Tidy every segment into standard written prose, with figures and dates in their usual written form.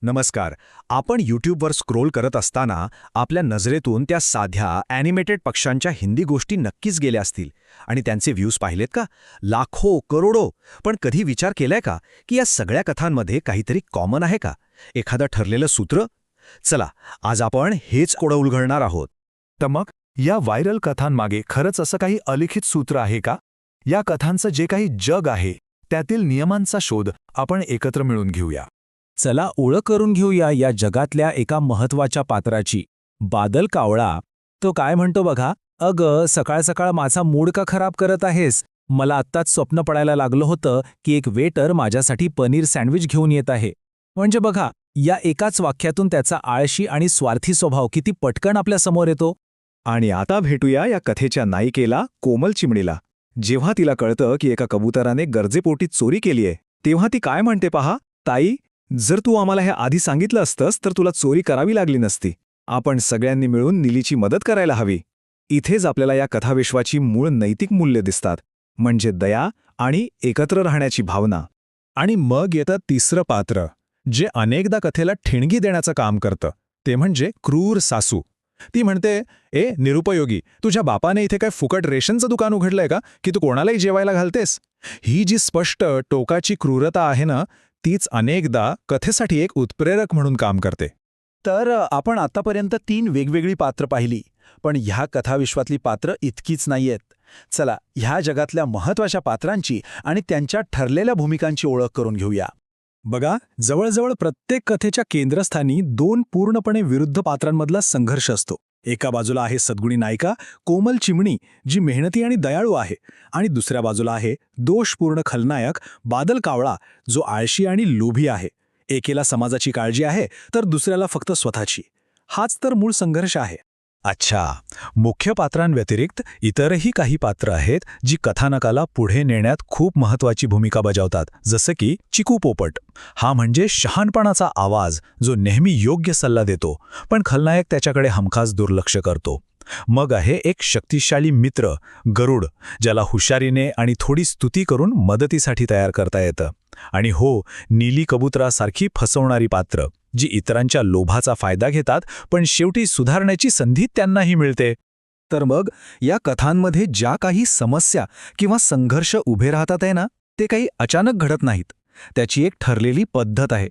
नमस्कार. आपण यूट्यूबवर स्क्रोल करत असताना आपल्या नजरेतून त्या साध्या ॲनिमेटेड पक्ष्यांच्या हिंदी गोष्टी नक्कीच गेल्या असतील आणि त्यांचे व्ह्यूज पाहिलेत का? लाखो, करोडो. पण कधी विचार केलाय का की या सगळ्या कथांमध्ये काहीतरी कॉमन आहे का? एखादं ठरलेलं सूत्र? चला, आज आपण हेच कोडं उलगडणार आहोत. तर मग या व्हायरल कथांमागे खरंच असं काही अलिखित सूत्र आहे का? या कथांचं जे काही जग आहे त्यातील नियमांचा शोध आपण एकत्र मिळून घेऊया. चला ओळख करून घेऊया या जगातल्या एका महत्वाच्या पात्राची. बादल कावळा. तो काय म्हणतो बघा, अगं सकाळ सकाळ माझा मूड का खराब करत आहेस? मला आत्ताच स्वप्न पडायला लागलं होतं की एक वेटर माझ्यासाठी पनीर सँडविच घेऊन येत आहे. म्हणजे बघा, या एकाच वाक्यातून त्याचा आळशी आणि स्वार्थी स्वभाव किती पटकन आपल्या समोर येतो. आणि आता भेटूया या कथेच्या नायिकेला, कोमल चिमणीला. जेव्हा तिला कळतं की एका कबुतराने गरजेपोटी चोरी केलीये, तेव्हा ती काय म्हणते पहा, ताई, जर तू आम्हाला हे आधी सांगितलं असतंस तर तुला चोरी करावी लागली नसती. आपण सगळ्यांनी मिळून नीलीची मदत करायला हवी. इथेच आपल्याला या कथाविश्वाची मूळ नैतिक मूल्य दिसतात, म्हणजे दया आणि एकत्र राहण्याची भावना. आणि मग येतं तिसरं पात्र, जे अनेकदा कथेला ठिणगी देण्याचं काम करतं. ते म्हणजे क्रूर सासू. ती म्हणते, ए निरुपयोगी, तुझ्या बापाने इथे काय फुकट रेशनचं दुकान उघडलंय का की तू कोणालाही जेवायला घालतेस? ही जी स्पष्ट टोकाची क्रूरता आहे ना, तीच अनेकदा कथेसाठी एक उत्प्रेरक म्हणून काम करते. तर आपण आतापर्यंत 3 वेगवेगळी पात्र पाहिली, पण ह्या कथाविश्वातली पात्र इतकीच नाहीयेत. चला, ह्या जगातल्या महत्त्वाच्या पात्रांची आणि त्यांच्या ठरलेल्या भूमिकांची ओळख करून घेऊया. बघा, जवळजवळ प्रत्येक कथेच्या केंद्रस्थानी 2 पूर्णपणे विरुद्ध पात्रांमधला संघर्ष असतो. एका बाजूला आहे सद्गुणी नायिका कोमल चिमणी, जी मेहनती आणि दयाळू आहे, आणि दुसऱ्या बाजूला आहे दोषपूर्ण खलनायक बादल कावळा, जो आळशी आणि लोभी आहे. एकेला समाजाची काळजी आहे तर दुसऱ्याला फक्त स्वतःची. हाच तर मूळ संघर्ष आहे. अच्छा, मुख्य पात्रांव्यतिरिक्त इतरही काही पात्र आहेत जी कथानकाला पुढे नेण्यात खूप महत्वाची भूमिका बजावतात. जसं की चिकू पोपट. हा म्हणजे शहाणपणाचा आवाज, जो नेहमी योग्य सल्ला देतो, पण खलनायक त्याच्याकडे हमखास दुर्लक्ष करतो. मग आहे एक शक्तिशाली मित्र गरुड, ज्याला हुशारीने आणि थोडी स्तुती करून मदतीसाठी तयार करता येतं. आणि हो, नीली कबुतरासारखी फसवणारी पात्र, जी इतरांच्या लोभाचा फायदा घेतात पण शेवटी सुधारण्याची संधी त्यांनाही मिळते. तर मग या कथांमध्ये ज्या काही समस्या किंवा संघर्ष उभे राहतात आहे ना, ते काही अचानक घडत नाहीत. त्याची एक ठरलेली पद्धत आहे.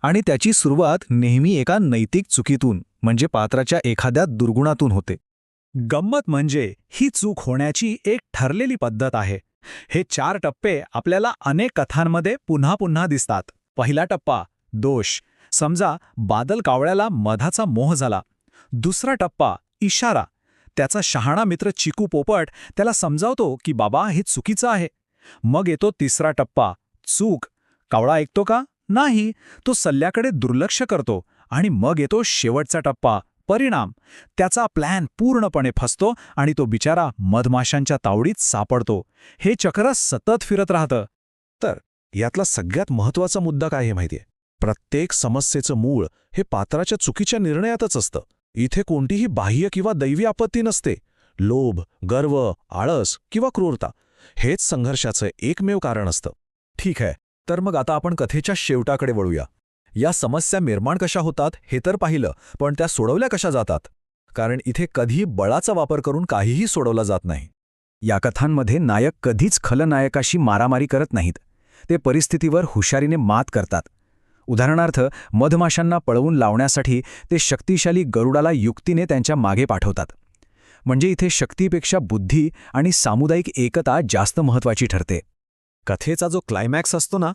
आणि त्याची सुरुवात नेहमी एका नैतिक चुकीतून, म्हणजे पात्राच्या एखाद्या दुर्गुणातून होते. गंमत म्हणजे ही चूक होण्याची एक ठरलेली पद्धत आहे. हे 4 टप्पे आपल्याला अनेक कथांमध्ये पुन्हा पुन्हा दिसतात. पहिला टप्पा, दोष. समजा बादल कावळ्याला मधाचा मोह झाला. दुसरा टप्पा, इशारा. त्याचा शहाणा मित्र चिकू पोपट त्याला समजावतो की बाबा हे चुकीचं आहे. मग येतो तिसरा टप्पा, चूक. कावळा ऐकतो का? नाही, तो सल्ल्याकडे दुर्लक्ष करतो. आणि मग येतो शेवटचा टप्पा, परिणाम. त्याचा प्लॅन पूर्णपणे फसतो आणि तो बिचारा मधमाशांच्या तावडीत सापडतो. हे चक्र सतत फिरत राहतं. तर यातला सगळ्यात महत्त्वाचा मुद्दा काय आहे माहितीये? प्रत्येक समस्येचं मूळ हे पात्राच्या चुकीच्या निर्णयातच असतं. इथे कोणतीही बाह्य किंवा दैवी आपत्ती नसते. लोभ, गर्व, आळस किंवा क्रूरता हेच संघर्षाचं एकमेव कारण असतं. ठीक आहे, तर मग आता आपण कथेच्या शेवटाकडे वळूया. या समस्या निर्माण कशा होतात हे तर पाहिलं, पण त्या सोडवल्या कशा जातात? कारण इथे कधी बळाचा वापर करून काहीही सोडवला जात नाही. या कथांमध्ये नायक कधीच खलनायकाशी मारामारी करत नाहीत. ते परिस्थितीवर हुशारीने मात करतात. उदाहरणार्थ, मधमाशांना पळवून लावण्यासाठी ते शक्तिशाली गरुडाला युक्तीने त्यांच्या मागे पाठवतात. म्हणजे इथे शक्तीपेक्षा बुद्धी आणि सामुदायिक एकता जास्त महत्त्वाची ठरते. कथेचा जो क्लायमॅक्स असतो ना,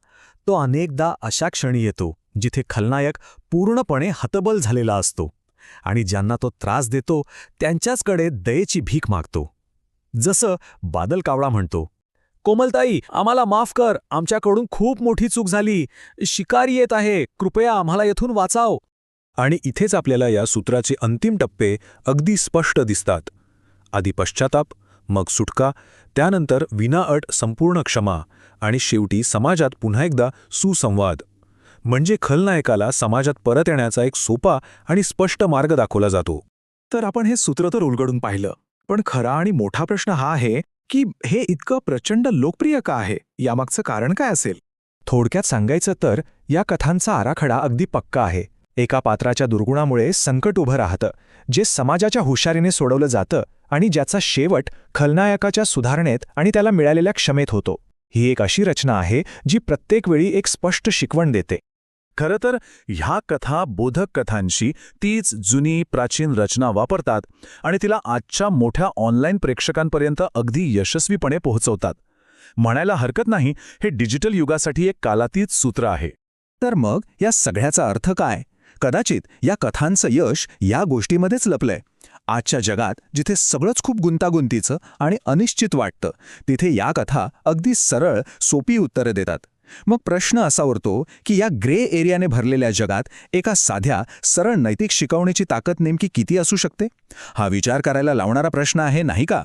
तो अनेकदा अशा क्षणी येतो जिथे खलनायक पूर्णपणे हतबल झालेला असतो आणि ज्यांना तो त्रास देतो त्यांच्याचकडे दयेची भीक मागतो. जसं बादल कावळा म्हणतो, कोमलताई, आम्हाला माफ कर, आमच्याकडून खूप मोठी चूक झाली. शिकारी येत आहे, कृपया आम्हाला येथून वाचाव. आणि इथेच आपल्याला या सूत्राचे अंतिम टप्पे अगदी स्पष्ट दिसतात. आधी पश्चाताप, मग सुटका, त्यानंतर विनाअट संपूर्ण क्षमा आणि शेवटी समाजात पुन्हा एकदा सुसंवाद. म्हणजे खलनायकाला समाजात परत येण्याचा एक सोपा आणि स्पष्ट मार्ग दाखवला जातो. तर आपण हे सूत्र तर उलगडून पाहिलं, पण खरा आणि मोठा प्रश्न हा आहे की हे इतकं प्रचंड लोकप्रिय का आहे? यामागचं कारण काय असेल? थोडक्यात सांगायचं तर या कथांचा आराखडा अगदी पक्का आहे. एका पात्राच्या दुर्गुणामुळे संकट उभं राहतं, जे समाजाच्या हुशारीने सोडवलं जातं आणि ज्याचा शेवट खलनायकाच्या सुधारणेत आणि त्याला मिळालेल्या क्षमेत होतो. ही एक अशी रचना आहे जी प्रत्येक वेळी एक स्पष्ट शिकवण देते. खरं तर ह्या कथा बोधक कथांशी तीच जुनी प्राचीन रचना वापरतात आणि तिला आजच्या मोठ्या ऑनलाईन प्रेक्षकांपर्यंत अगदी यशस्वीपणे पोहोचवतात. म्हणायला हरकत नाही, हे डिजिटल युगासाठी एक कालातीत सूत्र आहे. तर मग या सगळ्याचा अर्थ काय? कदाचित या कथांचं यश या गोष्टीमध्येच लपलंय. आजच्या जगात जिथे सगळंच खूप गुंतागुंतीचं आणि अनिश्चित वाटतं, तिथे या कथा अगदी सरळ, सोपी उत्तरं देतात. मग प्रश्न असा उरतो की या ग्रे एरियाने भरलेल्या जगात एका साध्या, सरळ नैतिक शिकवणीची ताकद नेमकी किती असू शकते? हा विचार करायला लावणारा प्रश्न आहे, नाही का?